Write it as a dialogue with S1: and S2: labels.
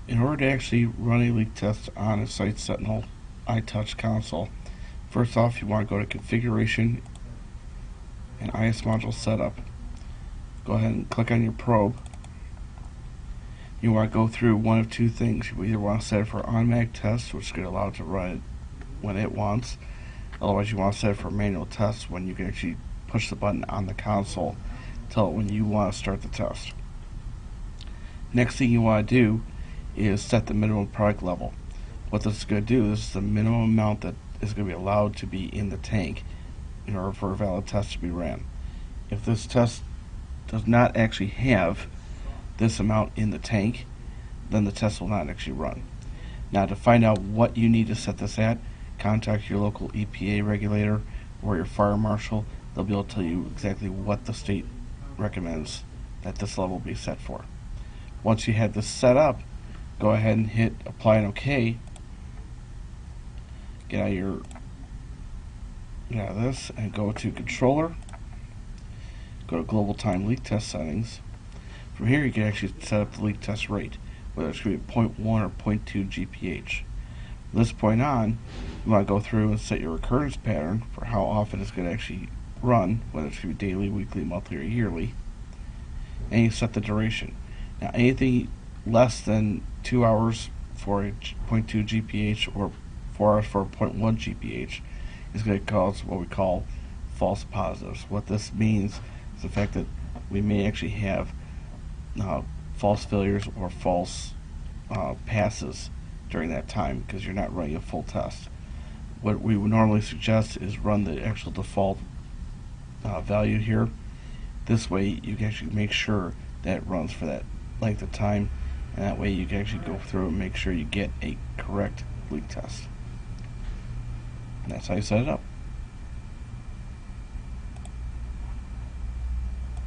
S1: In order to actually run a leak test on a Site Sentinel iTouch console, first off you want to go to Configuration and IS Module Setup. Go ahead and click on your probe. You want to go through one of two things. You either want to set it for automatic test, which is going to allow it to run it when it wants. Otherwise, you want to set it for manual test, when you can actually push the button on the console, tell it when you want to start the test. Next thing you want to do is set the minimum product level. What this is going to do is the minimum amount that is going to be allowed to be in the tank in order for a valid test to be ran. If this test does not actually have this amount in the tank, then the test will not actually run. Now, to find out what you need to set this at, contact your local EPA regulator or your fire marshal. They'll be able to tell you exactly what the state recommends that this level be set for. Once you have this set up, go ahead and hit apply and OK. Get out of this and go to controller. Go to global time leak test settings. From here you can actually set up the leak test rate, whether it's going to be 0.1 or 0.2 GPH. From this point on, you want to go through and set your recurrence pattern for how often it's going to actually run, whether it's going to be daily, weekly, monthly, or yearly, and you set the duration. Now, anything less than 2 hours for a 0.2 GPH or 4 hours for a 0.1 GPH is going to cause what we call false positives. What this means is the fact that we may actually have false failures or false passes during that time because you're not running a full test. What we would normally suggest is run the actual default value here. This way you can actually make sure that it runs for that length of time, and that way you can actually go through and make sure you get a correct leak test. And that's how you set it up.